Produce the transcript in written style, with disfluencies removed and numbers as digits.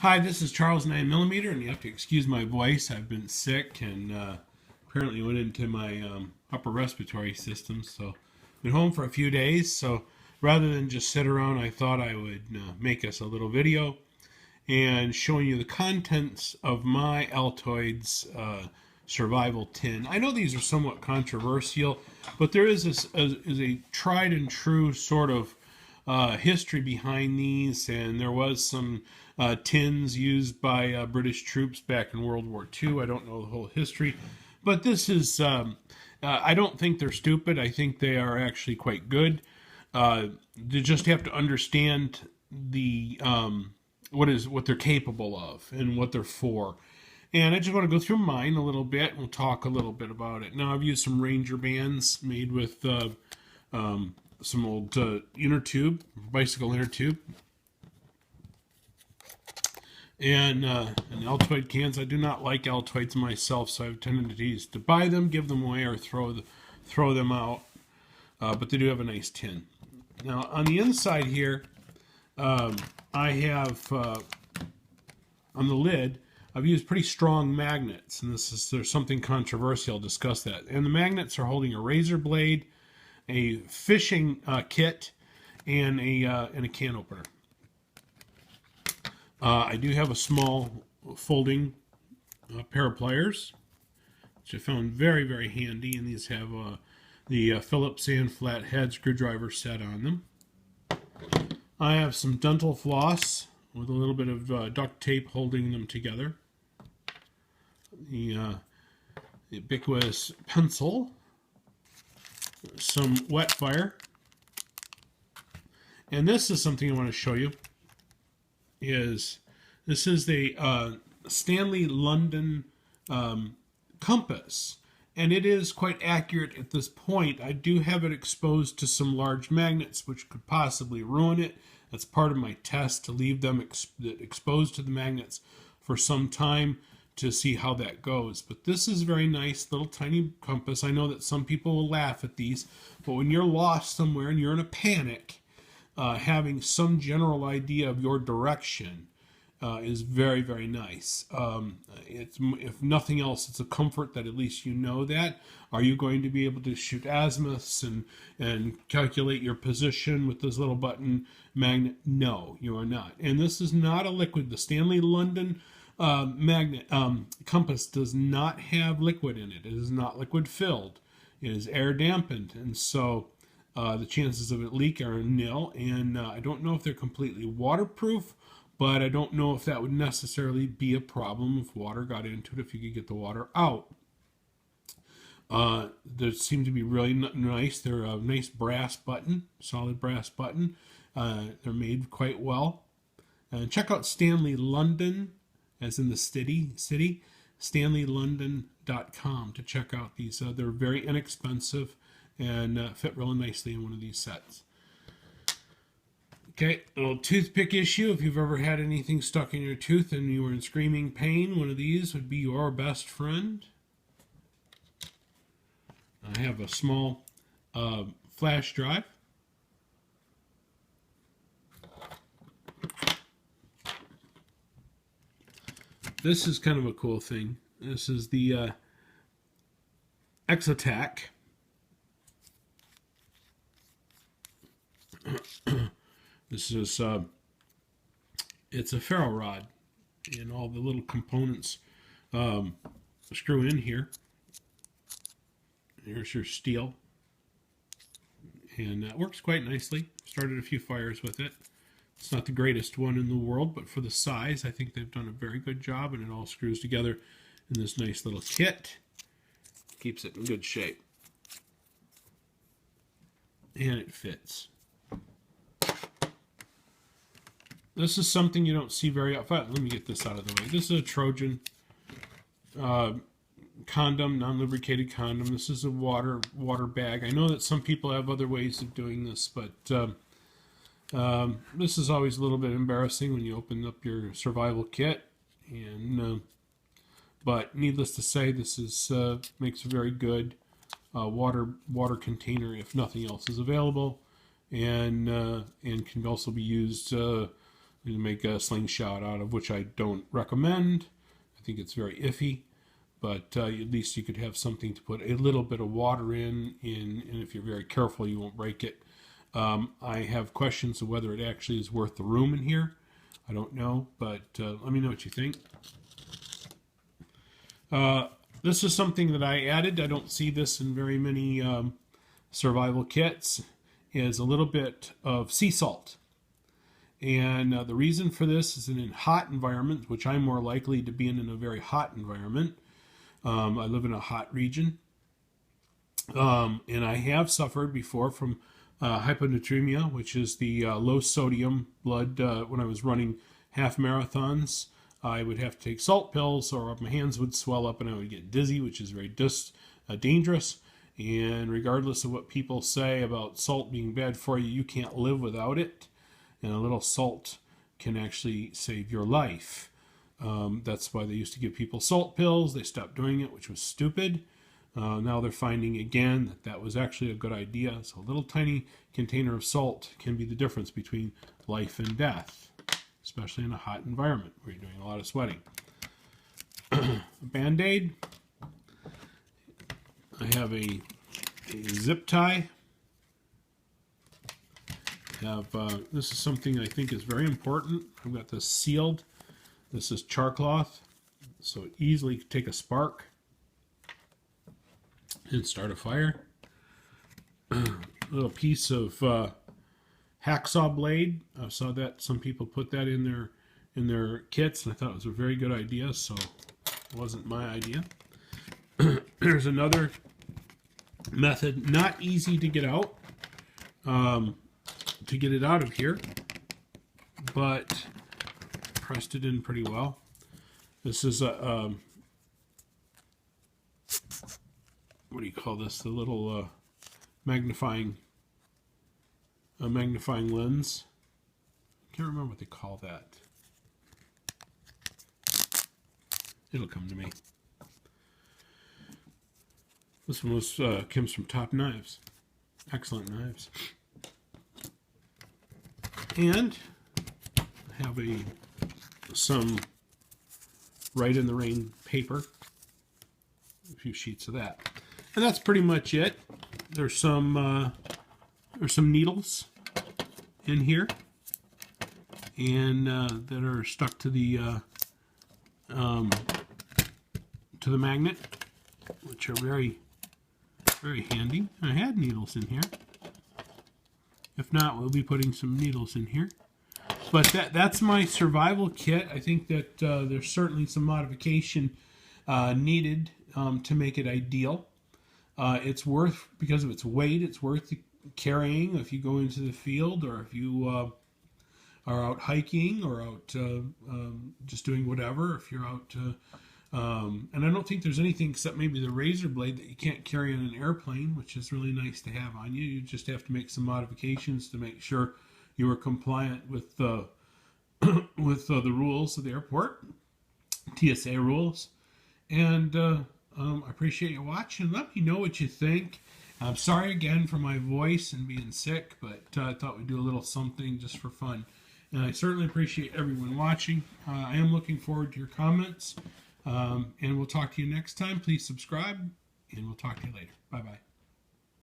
Hi, this is Charles 9mm, and you have to excuse my voice. I've been sick and apparently went into my upper respiratory system, so been home for a few days. So rather than just sit around, I thought I would make us a little video and showing you the contents of my Altoids survival tin. I know these are somewhat controversial, but there is a tried and true sort of history behind these, and there was some tins used by British troops back in World War II. I don't know the whole history, but this is, I don't think they're stupid. I think they are actually quite good. You just have to understand the what they're capable of and what they're for. And I just want to go through mine a little bit. We'll talk a little bit about it. Now, I've used some Ranger bands made with some old inner tube, bicycle inner tube, and Altoid cans. I do not like Altoids myself, so I've tendencies to buy them, give them away, or throw them out. But they do have a nice tin. Now, on the inside here, I have on the lid, I've used pretty strong magnets, and there's something controversial. I'll discuss that. And the magnets are holding a razor blade, a fishing kit, and a can opener. I do have a small folding pair of pliers, which I found very, very handy, and these have the Phillips and flathead screwdriver set on them. I have some dental floss with a little bit of duct tape holding them together. The ubiquitous pencil, some wet fire, and this is something I want to show you. This is the Stanley London compass, and it is quite accurate at this point. I do have it exposed to some large magnets, which could possibly ruin it. That's part of my test, to leave them exposed to the magnets for some time to see how that goes. But this is a very nice little tiny compass. I know that some people will laugh at these, but when you're lost somewhere and you're in a panic, having some general idea of your direction is very, very nice. If nothing else, it's a comfort that at least you know that. Are you going to be able to shoot azimuths and calculate your position with this little button magnet? No, you are not. And this is not a liquid. The Stanley London magnet compass does not have liquid in it. It is not liquid filled. It is air dampened, and so the chances of it leak are nil. And I don't know if they're completely waterproof, but I don't know if that would necessarily be a problem if water got into it, if you could get the water out. They seem to be really nice. They're a nice brass button, solid brass button. They're made quite well. Check out Stanley London, as in the city, StanleyLondon.com, to check out these. They're very inexpensive and fit really nicely in one of these sets. Okay, a little toothpick issue. If you've ever had anything stuck in your tooth and you were in screaming pain, one of these would be your best friend. I have a small flash drive. This is kind of a cool thing. This is the Exotac. This is it's a ferro rod, and all the little components screw in here. Here's your steel, and that works quite nicely. Started a few fires with it. It's not the greatest one in the world, but for the size, I think they've done a very good job, and it all screws together in this nice little kit. Keeps it in good shape, and it fits. This is something you don't see very often. Let me get this out of the way. This is a Trojan condom, non-lubricated condom. This is a water bag. I know that some people have other ways of doing this, but this is always a little bit embarrassing when you open up your survival kit. And but needless to say, this is makes a very good water container if nothing else is available, and can also be used You make a slingshot out of, which I don't recommend. I think it's very iffy, but at least you could have something to put a little bit of water in, and if you're very careful, you won't break it. I have questions of whether it actually is worth the room in here. I don't know, but let me know what you think. This is something that I added. I don't see this in very many survival kits. Is a little bit of sea salt. And the reason for this is in hot environments, which I'm more likely to be in a very hot environment. I live in a hot region. And I have suffered before from hyponatremia, which is the low sodium blood. When I was running half marathons, I would have to take salt pills or my hands would swell up and I would get dizzy, which is very dangerous. And regardless of what people say about salt being bad for you, you can't live without it. And a little salt can actually save your life. That's why they used to give people salt pills. They stopped doing it, which was stupid. Now they're finding again that that was actually a good idea. So a little tiny container of salt can be the difference between life and death, especially in a hot environment where you're doing a lot of sweating. A Band-Aid. I have a zip tie. This is something I think is very important. I've got this sealed. This is char cloth, so it easily could take a spark and start a fire. A little piece of hacksaw blade. I saw that some people put that in their kits, and I thought it was a very good idea, so it wasn't my idea. There's another method, not easy to get out. To get it out of here, but pressed it in pretty well. This is a what do you call this? The little magnifying lens. I can't remember what they call that. It'll come to me. This one comes from Top Knives. Excellent knives. And I have some Right in the Rain paper, a few sheets of that, and that's pretty much it. There's some needles in here, and that are stuck to the magnet, which are very, very handy. I had needles in here. If not, we'll be putting some needles in here. But that's my survival kit. I think that there's certainly some modification needed to make it ideal. It's worth, because of its weight, it's worth carrying if you go into the field, or if you are out hiking, or out just doing whatever. If you're out, and I don't think there's anything except maybe the razor blade that you can't carry on an airplane, which is really nice to have on you. You just have to make some modifications to make sure you are compliant with the rules of the airport, TSA rules. And I appreciate you watching. Let me know what you think. I'm sorry again for my voice and being sick, but I thought we'd do a little something just for fun. And I certainly appreciate everyone watching. I am looking forward to your comments. And we'll talk to you next time. Please subscribe, and we'll talk to you later. Bye-bye.